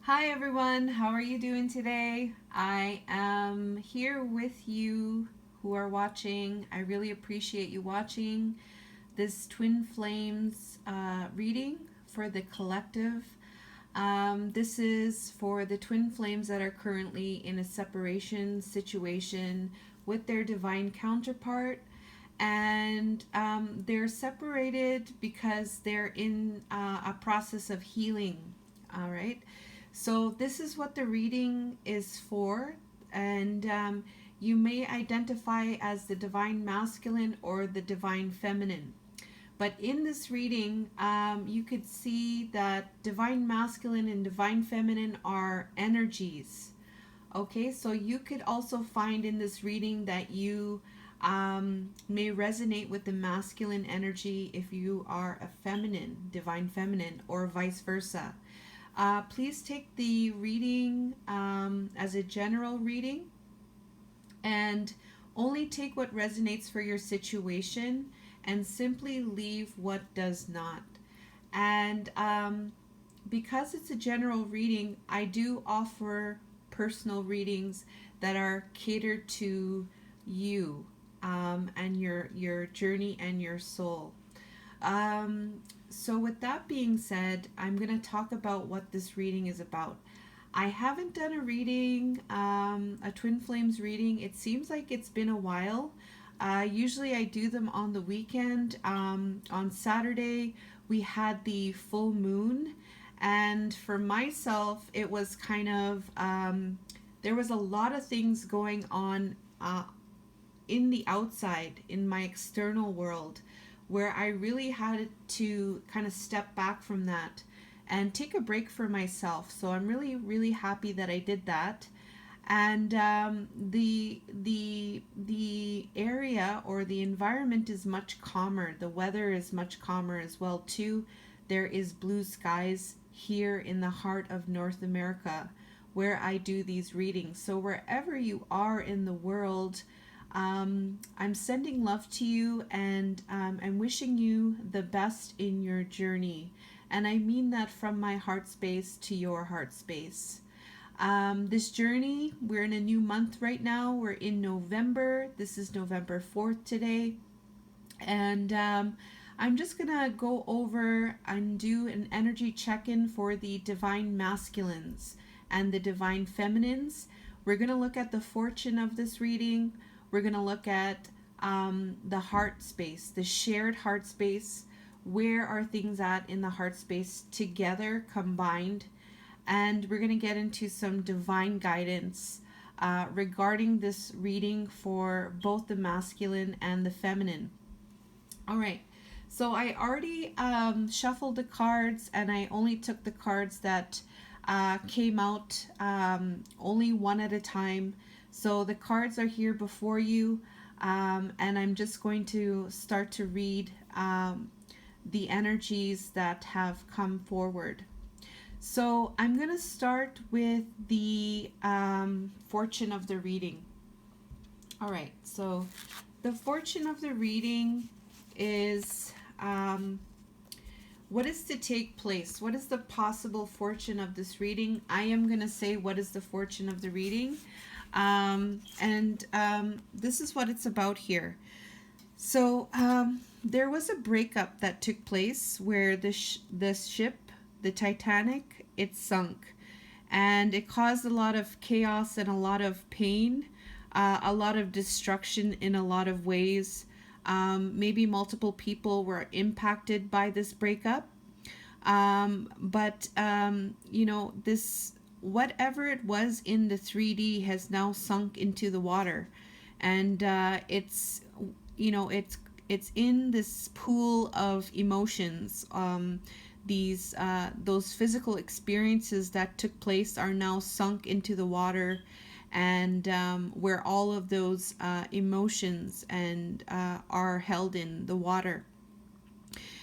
Hi everyone, how are you doing today? I am here with you who are watching. I really appreciate you watching this Twin Flames reading for the collective. This is for the twin flames that are currently in a separation situation with their divine counterpart. And they're separated because they're in a process of healing. All right. So, this is what the reading is for. And you may identify as the divine masculine or the divine feminine. But in this reading, you could see that divine masculine and divine feminine are energies. Okay, so you could also find in this reading that you may resonate with the masculine energy if you are a feminine, divine feminine, or vice versa. Please take the reading as a general reading and only take what resonates for your situation and simply leave what does not. And because it's a general reading, I do offer personal readings that are catered to you and your journey and your soul. So, with that being said, I'm going to talk about what this reading is about. I haven't done a reading, a Twin Flames reading. It seems like it's been a while. Usually I do them on the weekend. On Saturday, we had the full moon. And for myself, it was kind of, there was a lot of things going on in the outside, in my external world, where I really had to kind of step back from that and take a break for myself. So I'm really, really happy that I did that. And the area or the environment is much calmer. The weather is much calmer as well too. There is blue skies here in the heart of North America where I do these readings. So wherever you are in the world, I'm sending love to you, and I'm wishing you the best in your journey. And I mean that from my heart space to your heart space. This journey, we're in a new month right now. We're in November. This is November 4th today. And I'm just going to go over and do an energy check in for the divine masculines and the divine feminines. We're going to look at the fortune of this reading. We're going to look at the heart space, the shared heart space. Where are things at in the heart space together, combined? And we're going to get into some divine guidance regarding this reading for both the masculine and the feminine. All right. So I already shuffled the cards, and I only took the cards that came out only one at a time. So the cards are here before you, and I'm just going to start to read the energies that have come forward. So I'm going to start with the fortune of the reading. All right, so the fortune of the reading is what is to take place? What is the possible fortune of this reading? I am going to say what is the fortune of the reading. And this is what it's about here. So there was a breakup that took place where the ship, the Titanic, it sunk, and it caused a lot of chaos and a lot of pain, a lot of destruction in a lot of ways. Maybe multiple people were impacted by this breakup, but this, whatever it was in the 3D has now sunk into the water, and it's it's in this pool of emotions. Those physical experiences that took place are now sunk into the water, and where all of those emotions and are held in the water.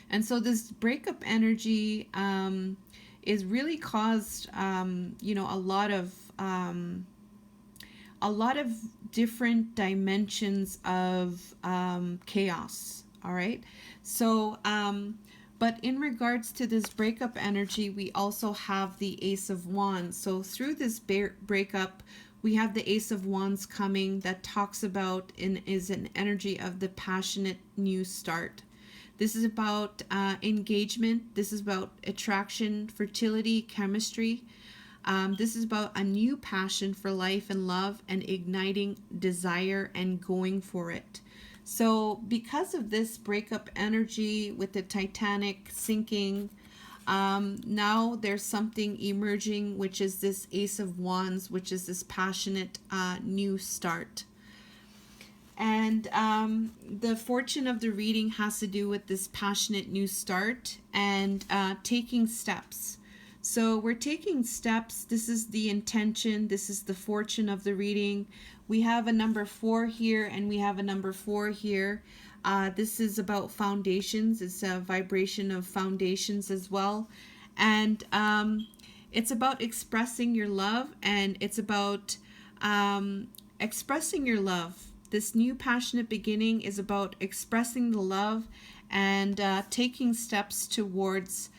And so this breakup energy is really caused a lot of different dimensions of chaos. All right, so But in regards to this breakup energy, we also have the Ace of Wands. So through this breakup, we have the Ace of Wands coming that talks about and is an energy of the passionate new start. This is about engagement. This is about attraction, fertility, chemistry. This is about a new passion for life and love and igniting desire and going for it. So because of this breakup energy with the Titanic sinking, now there's something emerging, which is this Ace of Wands, which is this passionate new start. And the fortune of the reading has to do with this passionate new start and taking steps. So we're taking steps. This is the intention. This is the fortune of the reading. We have a number 4 here and we have a number 4 here. This is about foundations. It's a vibration of foundations as well. And it's about expressing your love, and it's about expressing your love. This new passionate beginning is about expressing the love and taking steps towards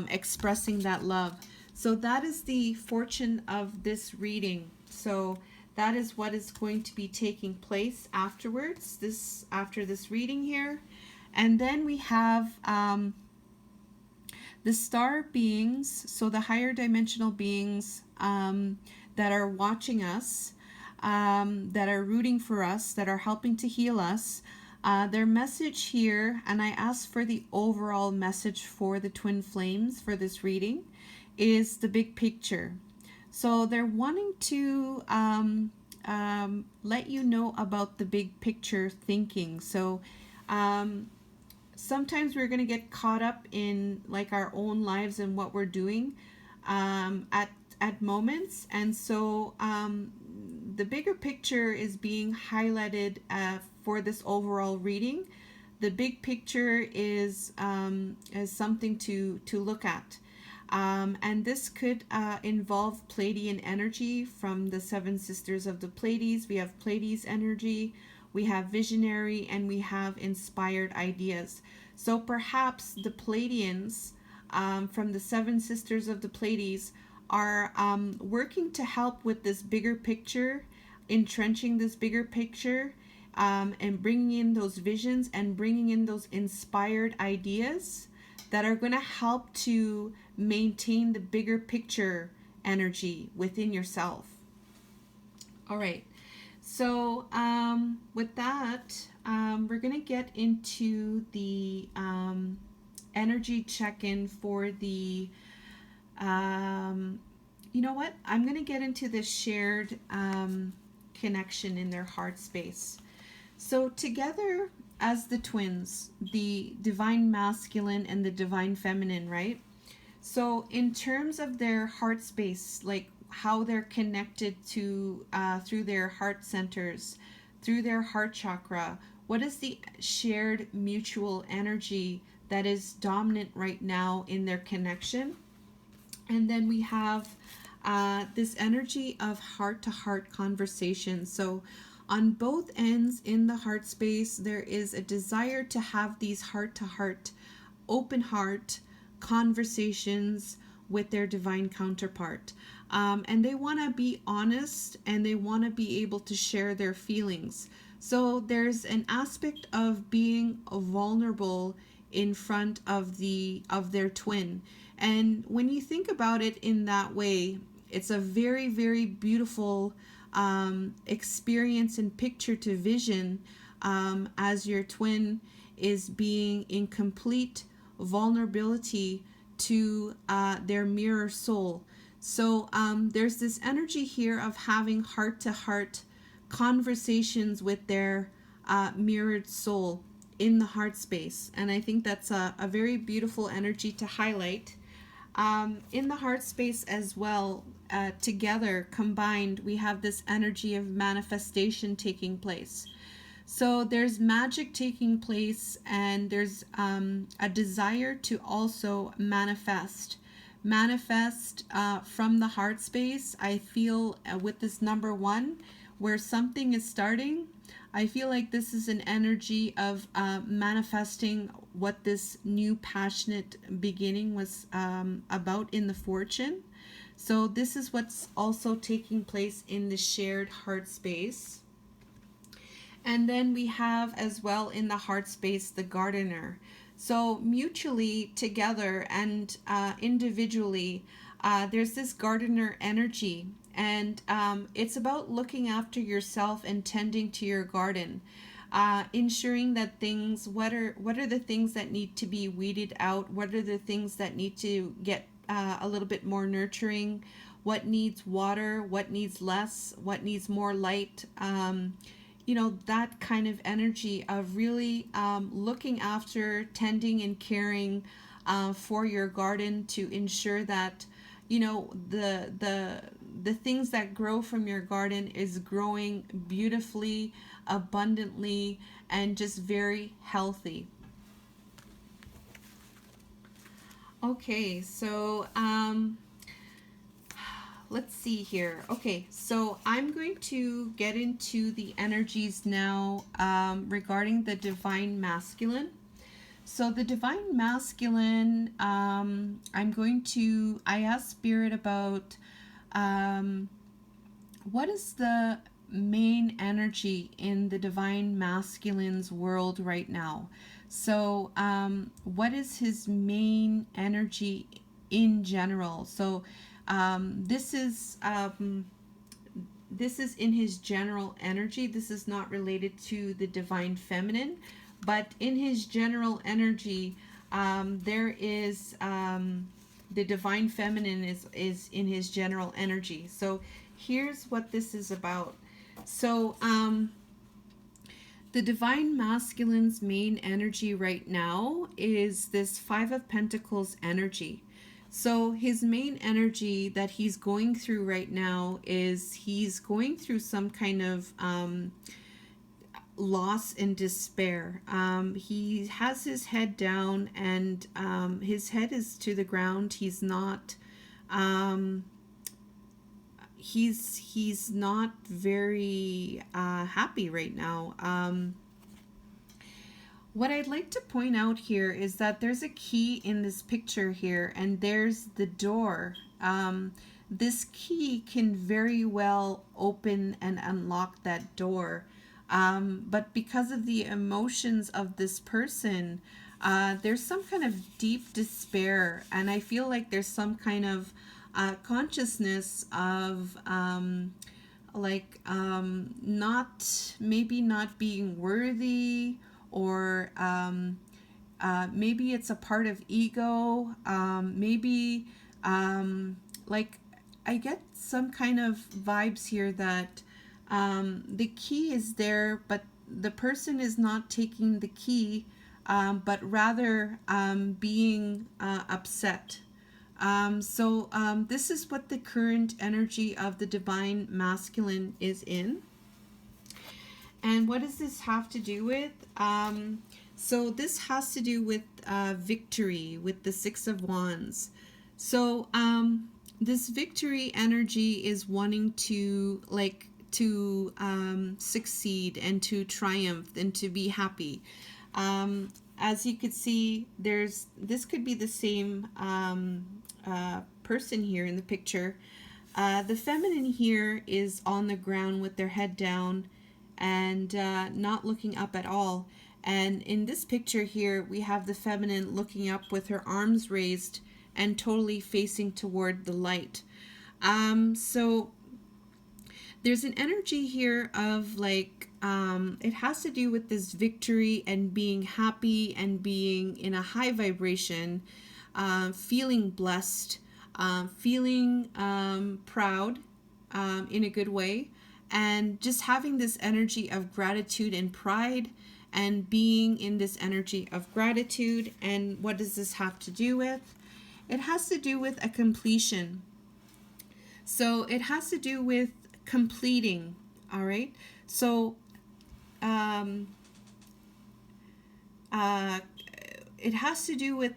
expressing that love. So that is the fortune of this reading. So that is what is going to be taking place afterwards, after this reading here. And then we have the star beings, so the higher dimensional beings that are watching us, that are rooting for us, that are helping to heal us. Their message here, and I asked for the overall message for the twin flames for this reading, is the big picture. So they're wanting to let you know about the big picture thinking. So sometimes we're going to get caught up in like our own lives and what we're doing at moments. And so the bigger picture is being highlighted for this overall reading. The big picture is something to look at. And this could involve Pleiadian energy from the 7 sisters of the Pleiades. We have Pleiades energy, we have visionary, and we have inspired ideas. So perhaps the Pleiadians from the 7 sisters of the Pleiades are working to help with this bigger picture, entrenching this bigger picture, and bringing in those visions and bringing in those inspired ideas that are going to help to maintain the bigger picture energy within yourself. All right, so with that, we're going to get into the energy check-in for the you know what, I'm going to get into the shared connection in their heart space. So together as the twins, the divine masculine and the divine feminine, right? So in terms of their heart space, like how they're connected to through their heart centers, through their heart chakra, what is the shared mutual energy that is dominant right now in their connection? And then we have this energy of heart-to-heart conversation. So on both ends in the heart space, there is a desire to have these heart-to-heart, open heart conversations with their divine counterpart. And they want to be honest, and they want to be able to share their feelings. So there's an aspect of being vulnerable in front of their twin. And when you think about it in that way, it's a very, very beautiful experience and picture to vision as your twin is being in complete vulnerability to their mirror soul. So there's this energy here of having heart-to-heart conversations with their mirrored soul in the heart space. And I think that's a very beautiful energy to highlight. In the heart space as well, together, combined, we have this energy of manifestation taking place. So there's magic taking place, and there's a desire to also manifest from the heart space. I feel with this number 1, where something is starting, I feel like this is an energy of manifesting what this new passionate beginning was about in the fortune. So this is what's also taking place in the shared heart space. And then we have as well in the heart space the gardener. So mutually together and individually, there's this gardener energy. And it's about looking after yourself and tending to your garden. Ensuring that things, what are the things that need to be weeded out? What are the things that need to get a little bit more nurturing? What needs water? What needs less? What needs more light? That kind of energy of really looking after, tending, and caring for your garden to ensure that the things that grow from your garden is growing beautifully, abundantly, and just very healthy. Okay, so let's see here. Okay, so I'm going to get into the energies now regarding the divine masculine. So the divine masculine, I asked Spirit about what is the main energy in the divine masculine's world right now. So what is his main energy in general? So this is in his general energy. This is not related to the divine feminine, but in his general energy, there is the divine feminine is in his general energy. So here's what this is about. So the divine masculine's main energy right now is this Five of Pentacles energy. So his main energy that he's going through right now is he's going through some kind of loss and despair. He has his head down and his head is to the ground. He's not he's not very happy right now. What I'd like to point out here is that there's a key in this picture here, and there's the door. This key can very well open and unlock that door. But because of the emotions of this person, there's some kind of deep despair, and I feel like there's some kind of consciousness of not being worthy, or maybe it's a part of ego. Maybe I get some kind of vibes here that the key is there, but the person is not taking the key, but rather being upset. So this is what the current energy of the divine masculine is in. And what does this have to do with? So this has to do with victory, with the Six of Wands. So this victory energy is wanting to succeed and to triumph and to be happy. As you could see, this could be the same person here in the picture. The feminine here is on the ground with their head down and not looking up at all. And in this picture here, we have the feminine looking up with her arms raised and totally facing toward the light. So there's an energy here of it has to do with this victory and being happy and being in a high vibration, feeling blessed, feeling proud in a good way, and just having this energy of gratitude and pride and being in this energy of gratitude. And what does this have to do with? It has to do with a completion. So it has to do with completing, all right? So it has to do with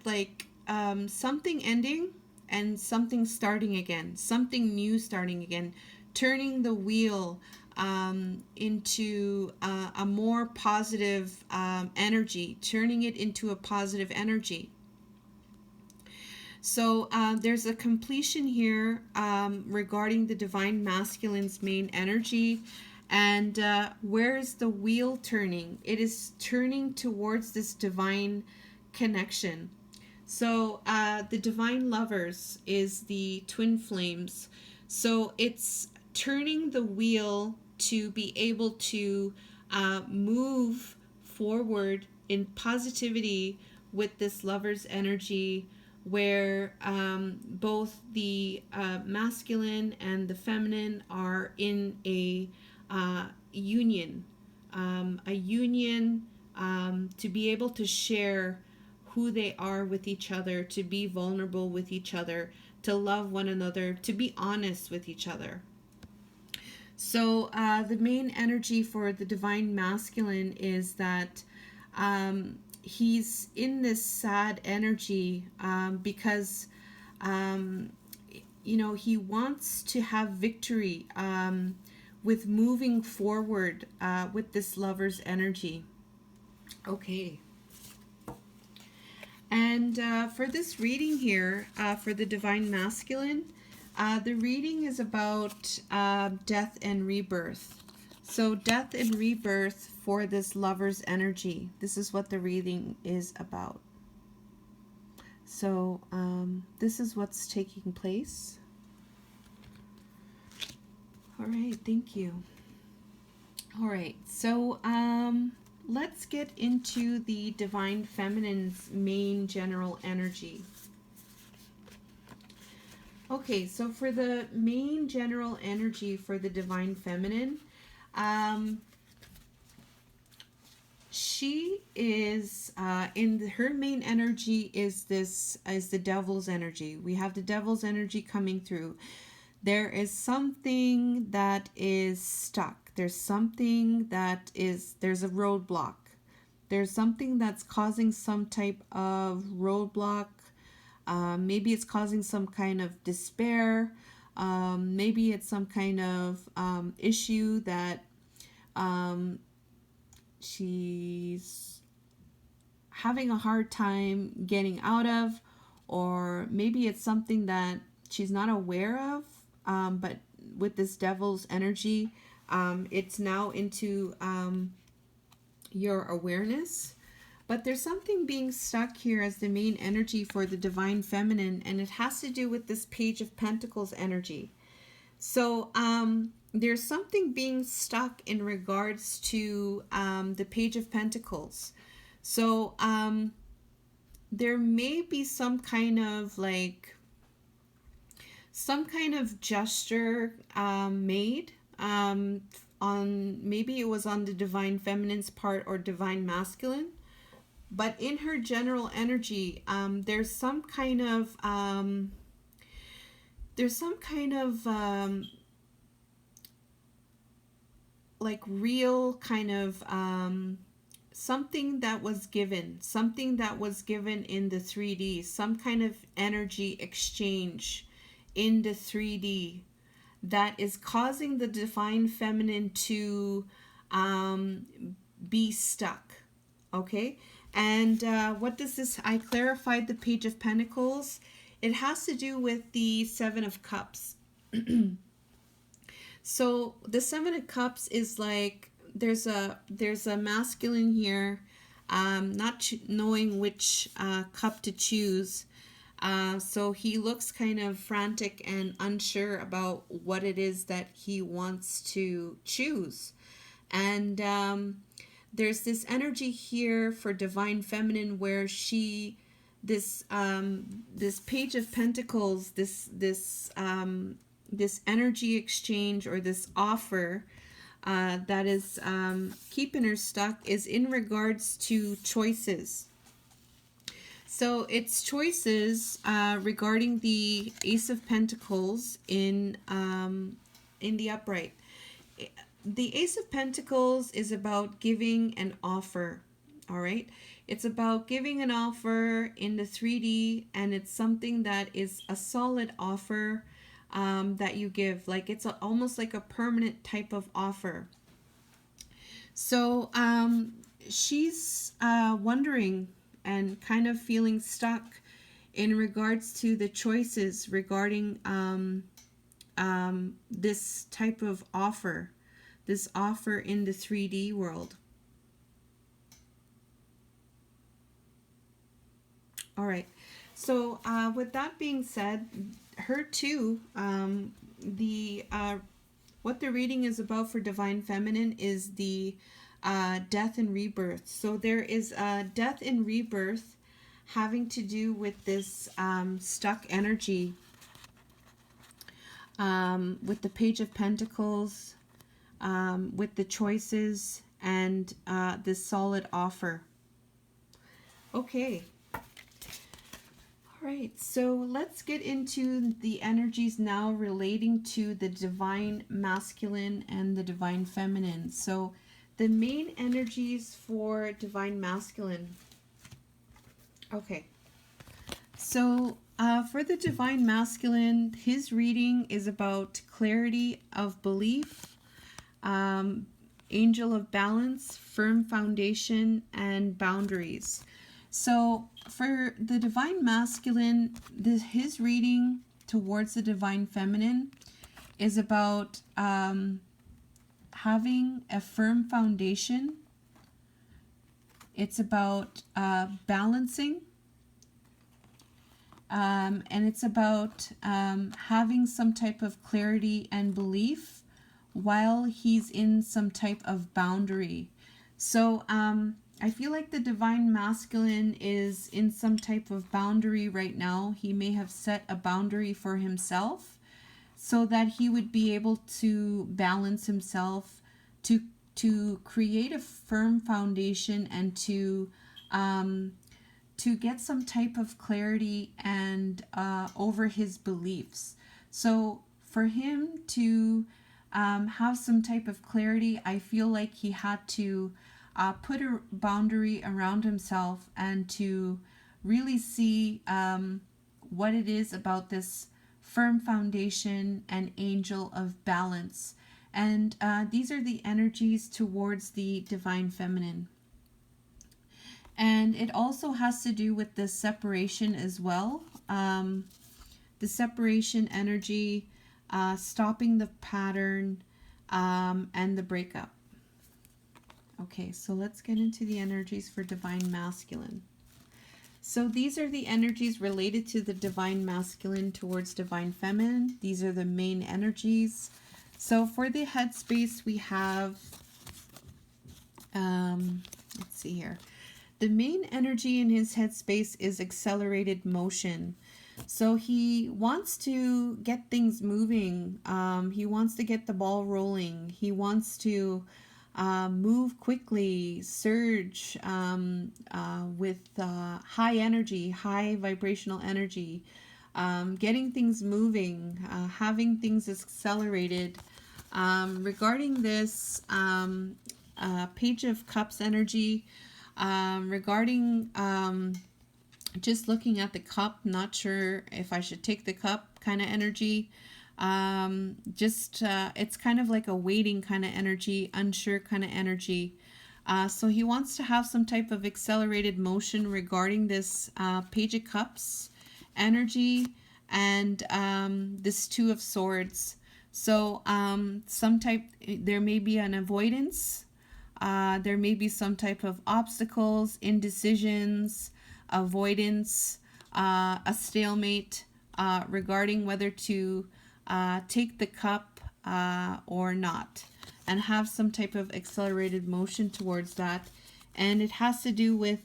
something ending and something starting again, something new starting again, turning the wheel, into a more positive energy, turning it into a positive energy. So there's a completion here regarding the divine masculine's main energy. And where is the wheel turning? It is turning towards this divine connection. So the divine lovers is the twin flames. So it's turning the wheel to be able to move forward in positivity with this lover's energy, where both the masculine and the feminine are in a union, to be able to share who they are with each other, to be vulnerable with each other, to love one another, to be honest with each other. So the main energy for the divine masculine is that he's in this sad energy because he wants to have victory with moving forward with this lover's energy. Okay. And for this reading here, for the divine masculine, the reading is about death and rebirth. So death and rebirth for this lover's energy. This is what the reading is about. So this is what's taking place. All right, thank you. All right, so let's get into the divine feminine's main general energy. Okay, so for the main general energy for the divine feminine, she is in her main energy is the devil's energy. We have the devil's energy coming through. There is something that is stuck. There's something there's a roadblock. There's something that's causing some type of roadblock. Maybe it's causing some kind of despair. Maybe it's some kind of issue that she's having a hard time getting out of, or maybe it's something that she's not aware of, but with this devil's energy, it's now into your awareness. But there's something being stuck here as the main energy for the divine feminine, and it has to do with this Page of Pentacles energy. So there's something being stuck in regards to the Page of Pentacles. So there may be some kind of gesture made on, maybe it was on the divine feminine's part or divine masculine, but in her general energy, there's some kind of like real kind of something that was given in the 3D, some kind of energy exchange in the 3D that is causing the divine feminine to be stuck. Okay, and what does this? I clarified the Page of Pentacles. It has to do with the Seven of Cups. So the Seven of Cups is like there's a masculine here, not knowing which cup to choose. So he looks kind of frantic and unsure about what it is that he wants to choose. And there's this energy here for divine feminine where this Page of Pentacles, this energy exchange or this offer that is keeping her stuck is in regards to choices. So it's choices regarding the Ace of Pentacles in the upright. The Ace of Pentacles is about giving an offer, all right? It's about giving an offer in the 3D, and it's something that is a solid offer. that you give. Like it's almost like a permanent type of offer. So she's wondering and kind of feeling stuck in regards to the choices regarding this type of offer, this offer in the 3D world. All right. So with that being said, her too, the what the reading is about for Divine Feminine is the death and rebirth. So there is a death and rebirth having to do with this stuck energy with the Page of Pentacles, with the choices, and this solid offer. Okay. All right, so let's get into the energies now relating to the Divine Masculine and the Divine Feminine. So the main energies for Divine Masculine. Okay, so for the Divine Masculine, his reading is about clarity of belief, angel of balance, firm foundation, and boundaries. So for the Divine Masculine, his reading towards the Divine Feminine is about having a firm foundation. It's about balancing. And it's about having some type of clarity and belief while he's in some type of boundary. So I feel like the Divine Masculine is in some type of boundary right now. He may have set a boundary for himself so that he would be able to balance himself, to create a firm foundation, and to get some type of clarity and over his beliefs. So for him to have some type of clarity, I feel like he had to put a boundary around himself and to really see what it is about this firm foundation and angel of balance. And these are the energies towards the Divine Feminine. And it also has to do with the separation as well. The separation energy, stopping the pattern, and the breakup. Okay, so let's get into the energies for Divine Masculine. So these are the energies related to the Divine Masculine towards Divine Feminine. These are the main energies. So for the headspace, we have, let's see here. The main energy in his headspace is accelerated motion. So he wants to get things moving. He wants to get the ball rolling. He wants to move quickly, surge with high energy, high vibrational energy, getting things moving, having things accelerated. Regarding this Page of Cups energy, regarding just looking at the cup, not sure if I should take the cup kind of energy. It's kind of like a waiting kind of energy, unsure kind of energy. So he wants to have some type of accelerated motion regarding this Page of Cups energy and this Two of Swords. So there may be an avoidance. There may be some type of obstacles, indecisions, avoidance, a stalemate regarding whether to take the cup or not, and have some type of accelerated motion towards that. And it has to do with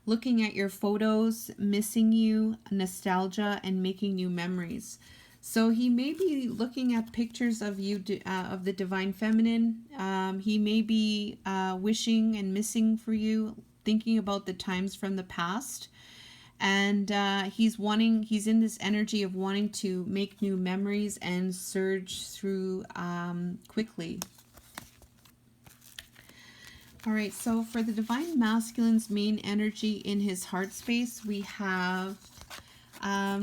looking at your photos, missing you, nostalgia, and making new memories. So he may be looking at pictures of you, of the Divine Feminine. He may be wishing and missing for you, thinking about the times from the past. And he's in this energy of wanting to make new memories and surge through quickly. All right, so for the Divine Masculine's main energy in his heart space, we have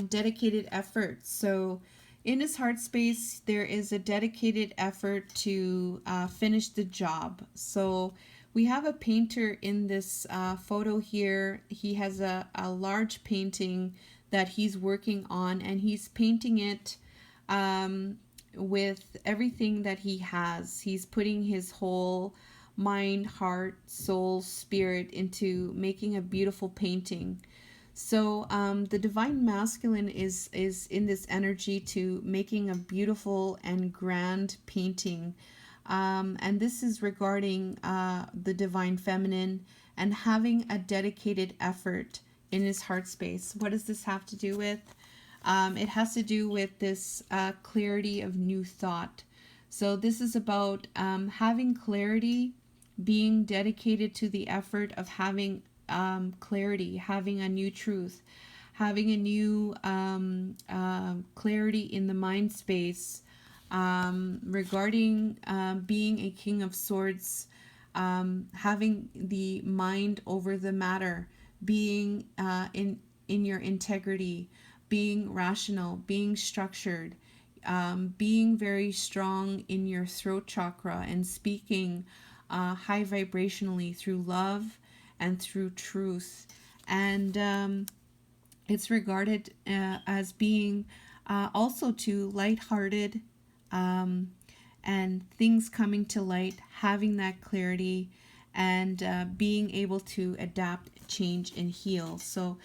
dedicated effort. So in his heart space, there is a dedicated effort to finish the job. So we have a painter in this photo here. He has a large painting that he's working on, and he's painting it with everything that he has. He's putting his whole mind, heart, soul, spirit into making a beautiful painting. So the divine masculine is in this energy to making a beautiful and grand painting. And this is regarding the divine feminine and having a dedicated effort in his heart space. What does this have to do with? It has to do with this clarity of new thought. So this is about having clarity, being dedicated to the effort of having clarity, having a new truth, having a new clarity in the mind space regarding being a king of swords, having the mind over the matter, being in your integrity, being rational, being structured, being very strong in your throat chakra and speaking high vibrationally through love and through truth. And it's regarded as being also to lighthearted and things coming to light, having that clarity, and being able to adapt, change, and heal. So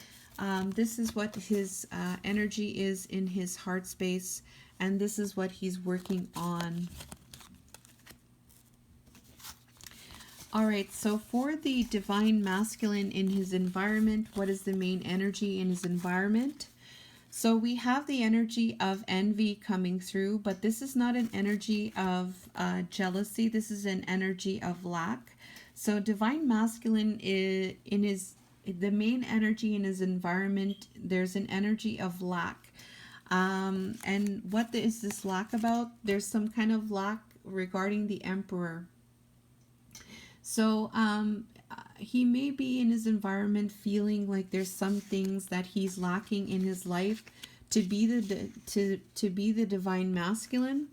this is what his energy is in his heart space, and this is what he's working on. All right, so for the divine masculine in his environment, what is the main energy in his environment? So we have the energy of envy coming through, but this is not an energy of jealousy. This is an energy of lack. So divine masculine is in his, the main energy in his environment, there's an energy of lack. And what is this lack about? There's some kind of lack regarding the emperor. So he may be in his environment feeling like there's some things that he's lacking in his life to be to be the divine masculine,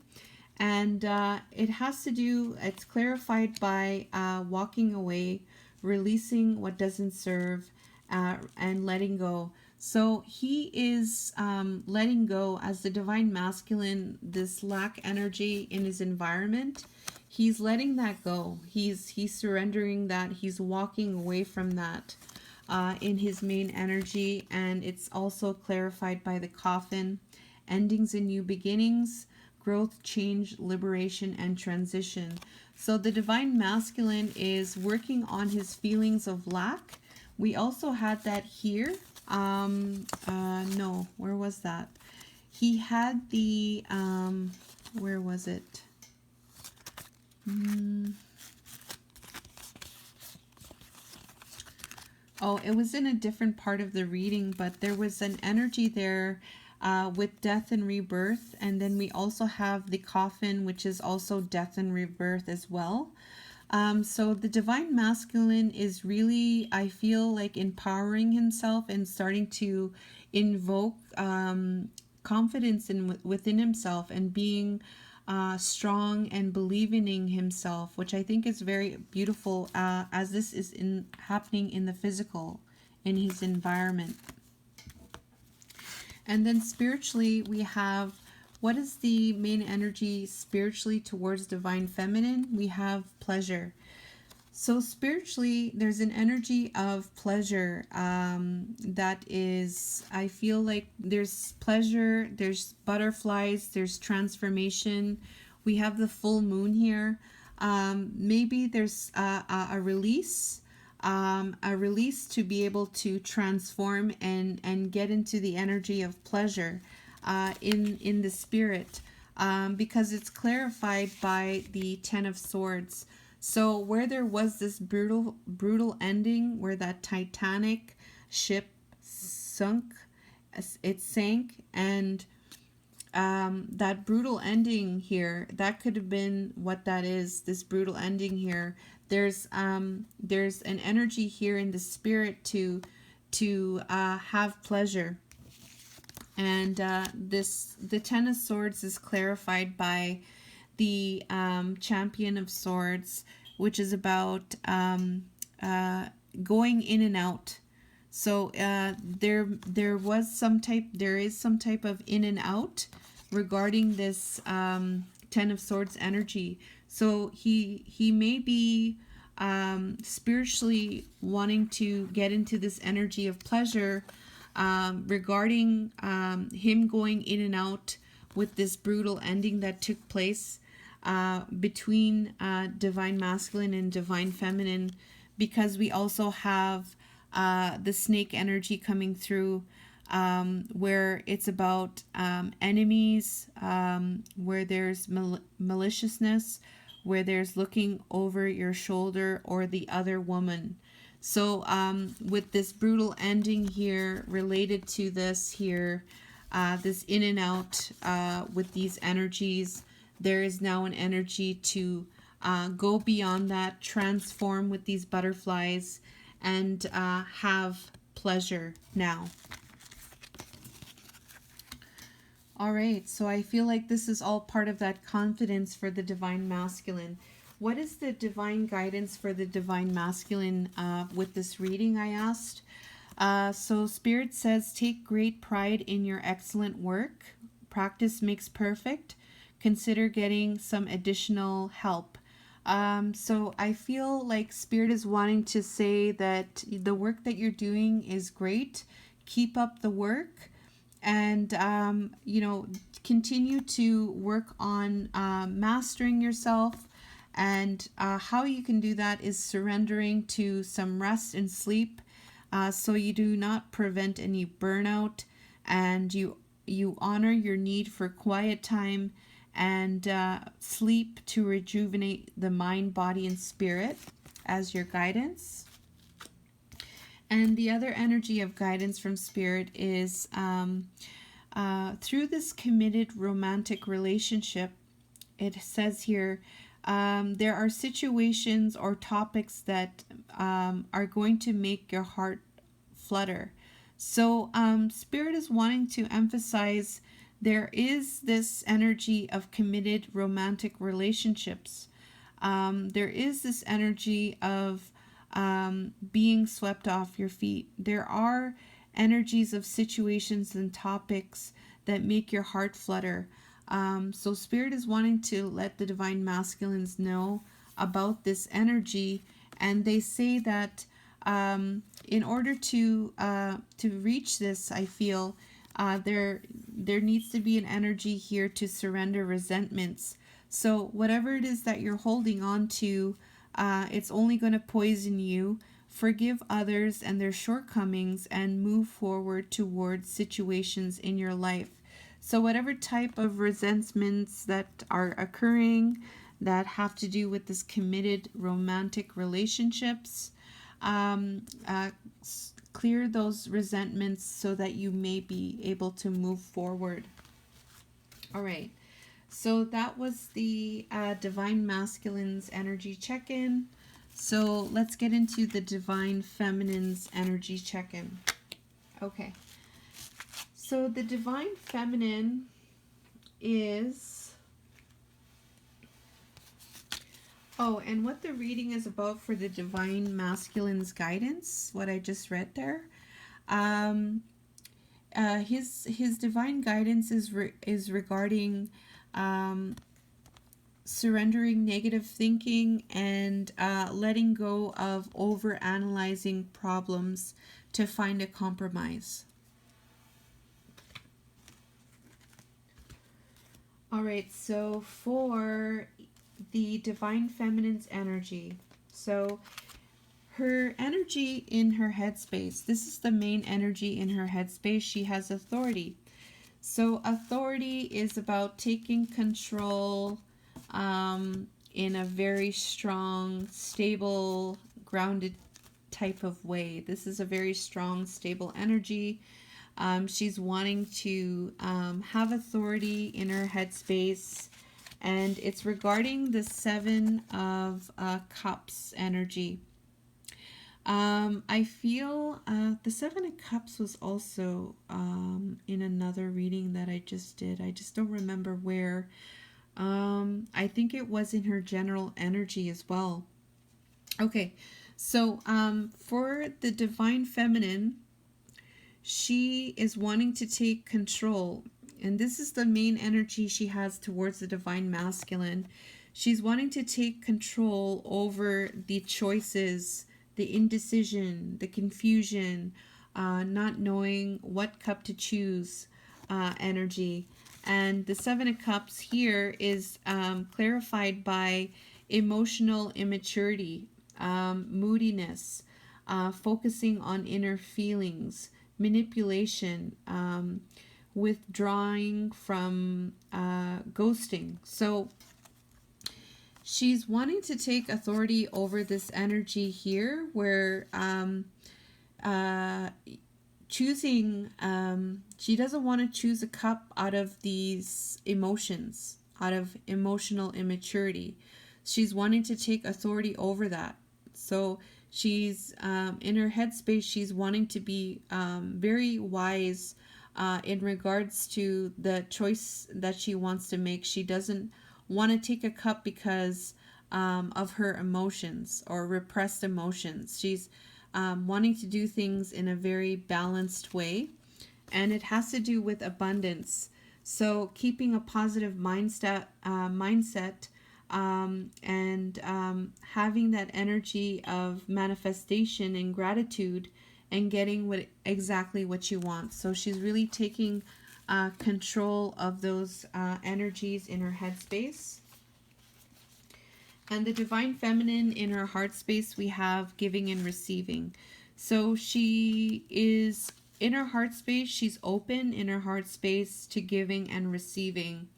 and it has to do. It's clarified by walking away, releasing what doesn't serve, and letting go. So he is letting go as the divine masculine. This lack energy in his environment. He's letting that go. He's surrendering that. He's walking away from that in his main energy. And it's also clarified by the coffin. Endings and new beginnings, growth, change, liberation, and transition. So the divine masculine is working on his feelings of lack. We also had that here. No, where was that? He had the, where was it? Oh, it was in a different part of the reading, but there was an energy there with death and rebirth. And then we also have the coffin, which is also death and rebirth as well. So the divine masculine is really, I feel like, empowering himself and starting to invoke confidence within himself and being strong and believing in himself, which I think is very beautiful as this is happening in the physical, in his environment. And then spiritually, we have, what is the main energy spiritually towards divine feminine? We have pleasure. So spiritually, there's an energy of pleasure that is, I feel like there's pleasure, there's butterflies, there's transformation. We have the full moon here. Maybe there's a release to be able to transform and get into the energy of pleasure in the spirit, because it's clarified by the Ten of Swords. So where there was this brutal ending, where that Titanic ship sank, and that brutal ending here, that could have been what that is. This brutal ending here. There's an energy here in the spirit to have pleasure. And the Ten of Swords is clarified by the Champion of Swords, which is about going in and out. So there is some type of in and out regarding this Ten of Swords energy. So he may be spiritually wanting to get into this energy of pleasure, regarding him going in and out with this brutal ending that took place between divine masculine and divine feminine, because we also have the snake energy coming through, where it's about enemies, where there's maliciousness, where there's looking over your shoulder or the other woman. So with this brutal ending here related to this here, this in and out with these energies, there is now an energy to go beyond that, transform with these butterflies, and have pleasure now. All right, so I feel like this is all part of that confidence for the divine masculine. What is the divine guidance for the divine masculine with this reading, I asked? So Spirit says, take great pride in your excellent work. Practice makes perfect. Consider getting some additional help. So I feel like Spirit is wanting to say that the work that you're doing is great. Keep up the work. And, continue to work on mastering yourself. And how you can do that is surrendering to some rest and sleep, so you do not prevent any burnout, and you honor your need for quiet time and sleep to rejuvenate the mind, body, and spirit as your guidance. And the other energy of guidance from Spirit is through this committed romantic relationship. It says here, there are situations or topics that are going to make your heart flutter. So Spirit is wanting to emphasize there is this energy of committed romantic relationships. There is this energy of being swept off your feet. There are energies of situations and topics that make your heart flutter. So Spirit is wanting to let the divine masculines know about this energy, and they say that in order to reach this, I feel there needs to be an energy here to surrender resentments. So whatever it is that you're holding on to, it's only going to poison you. Forgive others and their shortcomings and move forward towards situations in your life. So whatever type of resentments that are occurring that have to do with this committed romantic relationships, clear those resentments so that you may be able to move forward. All right. So that was the Divine Masculine's energy check-in. So let's get into the Divine Feminine's energy check-in. Okay. So the Divine Feminine is... Oh, and what the reading is about for the Divine Masculine's guidance, what I just read there. His divine guidance is regarding surrendering negative thinking and letting go of over-analyzing problems to find a compromise. All right, so for the Divine Feminine's energy, so her energy in her headspace, this is the main energy in her headspace. She has authority. So authority is about taking control in a very strong, stable, grounded type of way. This is a very strong, stable energy. She's wanting to have authority in her headspace, and it's regarding the Seven of Cups energy. I feel the Seven of Cups was also in another reading that I just did. I just don't remember where. I think it was in her general energy as well. Okay, so for the Divine Feminine, she is wanting to take control. And this is the main energy she has towards the Divine Masculine. She's wanting to take control over the choices, the indecision, the confusion, not knowing what cup to choose energy. And the Seven of Cups here is clarified by emotional immaturity, moodiness, focusing on inner feelings, manipulation, withdrawing from ghosting. So she's wanting to take authority over this energy here where choosing, she doesn't want to choose a cup out of these emotions, out of emotional immaturity. She's wanting to take authority over that. So she's in her headspace, she's wanting to be very wise in regards to the choice that she wants to make. She doesn't want to take a cup because of her emotions or repressed emotions. She's wanting to do things in a very balanced way, and it has to do with abundance. So keeping a positive mindset, and having that energy of manifestation and gratitude and getting exactly what you want. So she's really taking control of those energies in her headspace. And the Divine Feminine in her heart space, we have giving and receiving. So she is in her heart space, she's open in her heart space to giving and receiving,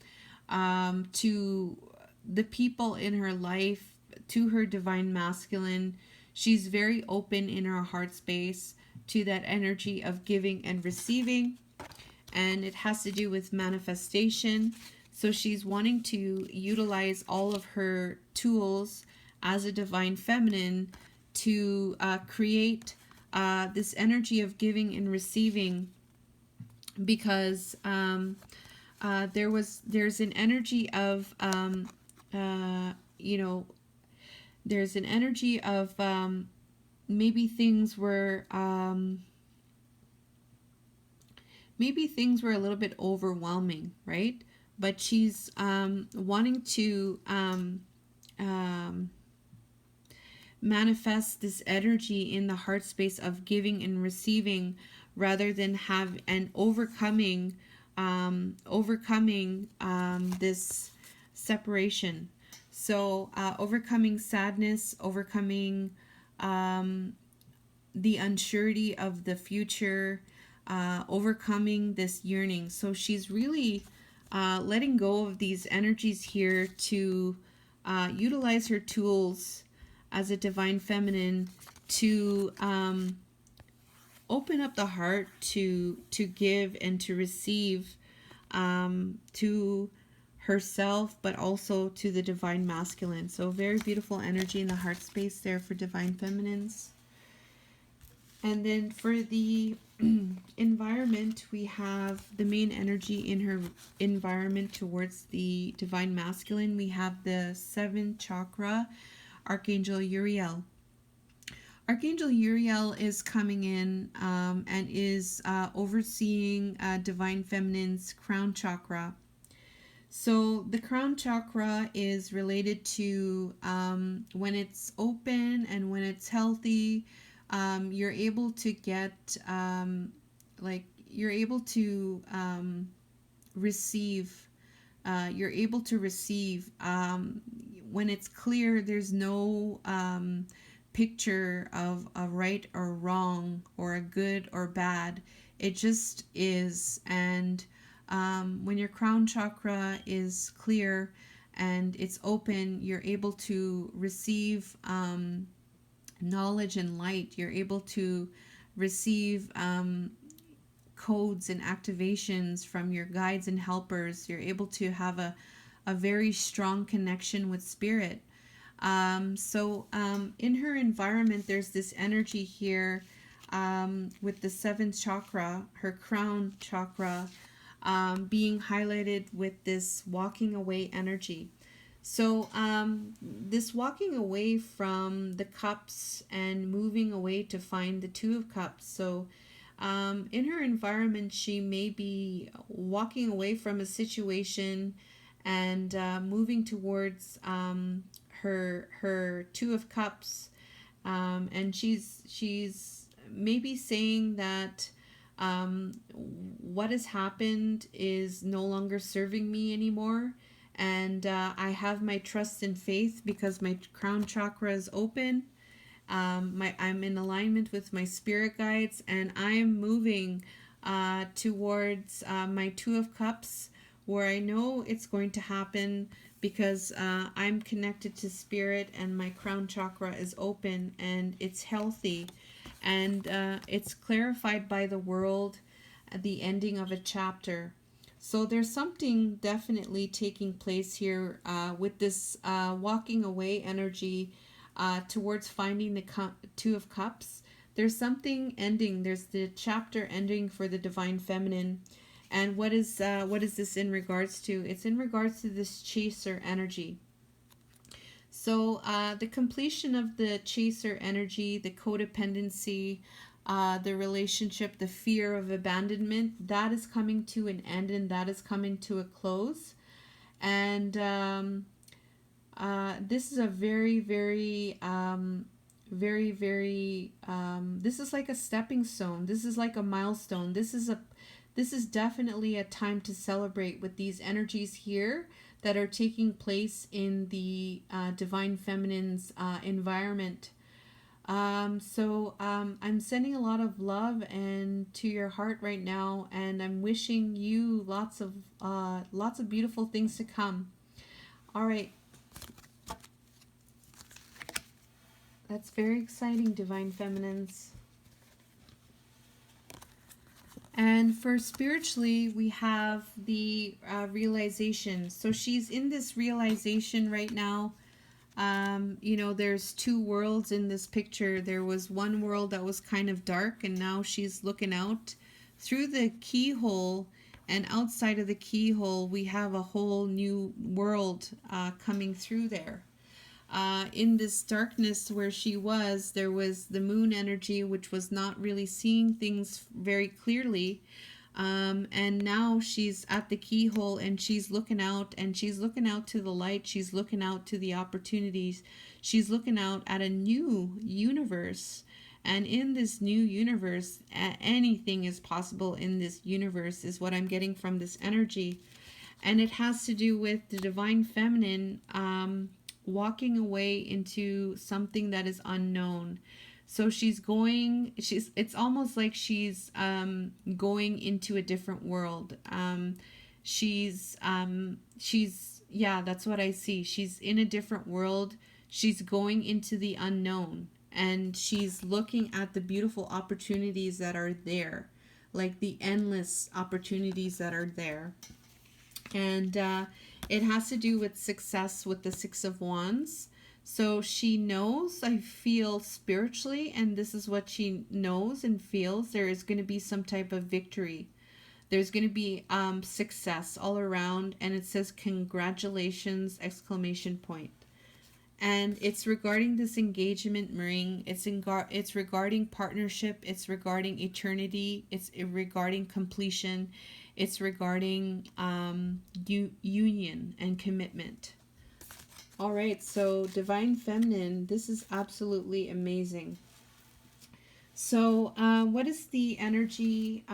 to the people in her life, to her Divine Masculine. She's very open in her heart space to that energy of giving and receiving. And it has to do with manifestation. So she's wanting to utilize all of her tools as a Divine Feminine to create this energy of giving and receiving, because there's an energy of there's an energy of maybe things were a little bit overwhelming, right? But she's wanting to manifest this energy in the heart space of giving and receiving, rather than have and overcoming this separation. So overcoming sadness, overcoming the unsurety of the future, overcoming this yearning. So she's really letting go of these energies here to utilize her tools as a Divine Feminine to open up the heart to give and to receive, to herself, but also to the Divine Masculine. So very beautiful energy in the heart space there for Divine Feminines. And then for the environment, we have the main energy in her environment towards the Divine Masculine. We have the 7th chakra, Archangel Uriel. Archangel Uriel is coming in and is overseeing Divine Feminine's crown chakra. So the crown chakra is related to when it's open and when it's healthy, you're able to get you're able to receive. You're able to receive when it's clear. There's no picture of a right or wrong or a good or bad. It just is. And when your crown chakra is clear and it's open, you're able to receive knowledge and light. You're able to receive codes and activations from your guides and helpers. You're able to have a very strong connection with spirit. In her environment, there's this energy here with the seventh chakra, her crown chakra, being highlighted with this walking away energy. This walking away from the cups and moving away to find the two of cups. In her environment, she may be walking away from a situation and moving towards her two of cups, and she's maybe saying that what has happened is no longer serving me anymore, and I have my trust and faith because my crown chakra is open. I'm in alignment with my spirit guides, and I am moving towards my two of cups, where I know it's going to happen because I'm connected to spirit, and my crown chakra is open and it's healthy, and it's clarified by the world at the ending of a chapter. So there's something definitely taking place here with this walking away energy towards finding the two of cups. There's something ending. There's the chapter ending for the divine feminine. And what is this in regards to? It's in regards to this chaser energy. So the completion of the chaser energy, the codependency, the relationship, the fear of abandonment, that is coming to an end, and that is coming to a close. And this is a very, very, this is like a stepping stone. This is like a milestone. This is definitely a time to celebrate with these energies here that are taking place in the divine feminine's environment. I'm sending a lot of love and to your heart right now, and I'm wishing you lots of beautiful things to come. All right. That's very exciting, divine feminines. And for spiritually, we have the realization. So she's in this realization right now. There's two worlds in this picture. There was one world that was kind of dark, and now she's looking out through the keyhole, and outside of the keyhole, we have a whole new world coming through there. In this darkness where she was, there was the moon energy, which was not really seeing things very clearly. And now she's at the keyhole, and she's looking out, and she's looking out to the light. She's looking out to the opportunities. She's looking out at a new universe. And in this new universe, anything is possible in this universe, is what I'm getting from this energy. And it has to do with the divine feminine walking away into something that is unknown. So it's almost like she's going into a different world. Yeah, that's what I see. She's in a different world. She's going into the unknown, and she's looking at the beautiful opportunities that are there, like the endless opportunities that are there. And it has to do with success with the Six of Wands. So she knows, I feel spiritually, and this is what she knows and feels, there is going to be some type of victory. There's going to be success all around, and it says congratulations, exclamation point. And it's regarding this engagement ring. It's regarding partnership. It's regarding eternity. It's regarding completion. It's regarding union and commitment. All right, so divine feminine, this is absolutely amazing. So what is the energy?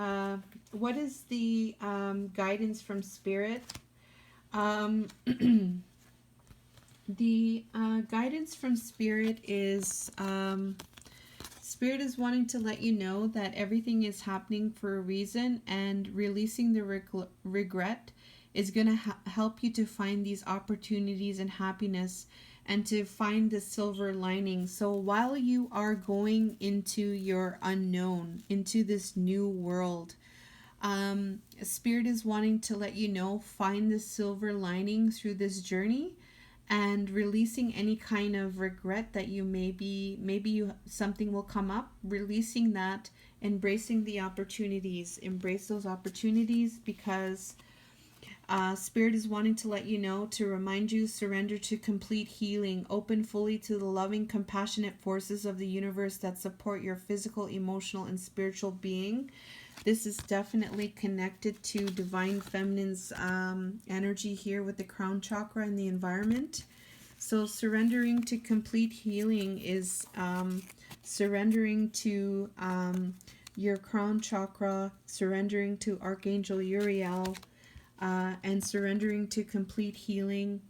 What is the guidance from spirit? The guidance from spirit is spirit is wanting to let you know that everything is happening for a reason, and releasing the regret is going to help you to find these opportunities and happiness, and to find the silver lining. So while you are going into your unknown, into this new world, spirit is wanting to let you know, find the silver lining through this journey, and releasing any kind of regret that you maybe you something will come up, releasing that, embracing the opportunities, embrace those opportunities, because Spirit is wanting to let you know, to remind you, surrender to complete healing, open fully to the loving, compassionate forces of the universe that support your physical, emotional, and spiritual being. This is definitely connected to Divine Feminine's energy here with the crown chakra and the environment. So surrendering to complete healing is surrendering to your crown chakra, surrendering to Archangel Uriel, and surrendering to complete healing.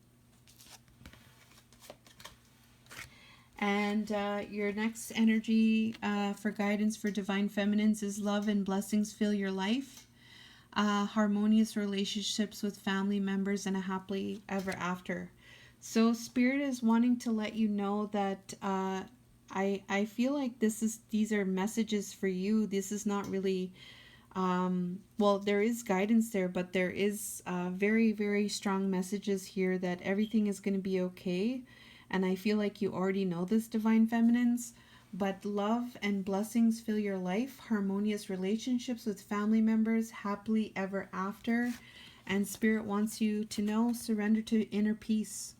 And your next energy for guidance for Divine Feminines is love and blessings fill your life. Harmonious relationships with family members and a happily ever after. So Spirit is wanting to let you know that I feel like these are messages for you. This is not really well, there is guidance there, but there is very, very strong messages here that everything is going to be okay. And I feel like you already know this, Divine Feminines. But love and blessings fill your life, harmonious relationships with family members, happily ever after. And Spirit wants you to know, surrender to inner peace.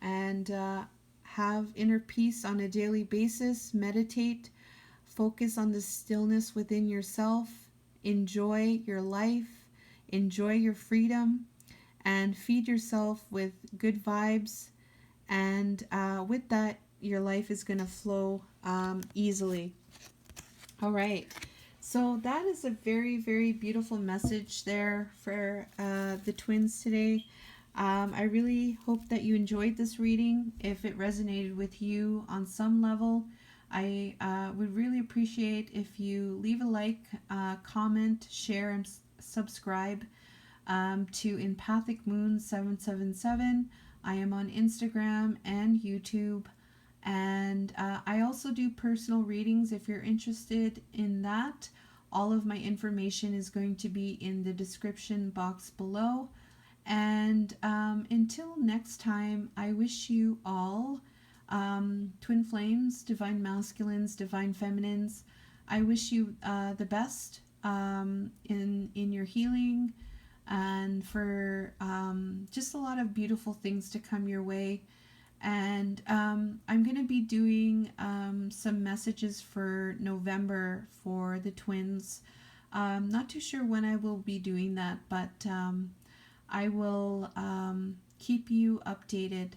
And have inner peace on a daily basis. Meditate. Focus on the stillness within yourself. Enjoy your life. Enjoy your freedom. And feed yourself with good vibes. And with that, your life is going to flow easily. All right. So that is a very, very beautiful message there for the twins today. I really hope that you enjoyed this reading. If it resonated with you on some level, I would really appreciate if you leave a like, comment, share, and subscribe to Empathic Moon 777. I am on Instagram and YouTube, and I also do personal readings if you're interested in that. All of my information is going to be in the description box below. And until next time, I wish you all, twin flames, divine masculines, divine feminines, I wish you the best in your healing, and for just a lot of beautiful things to come your way. And I'm going to be doing some messages for November for the twins. Not too sure when I will be doing that, but I will keep you updated.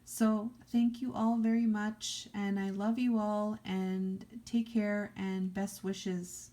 So thank you all very much, and I love you all, and take care, and best wishes.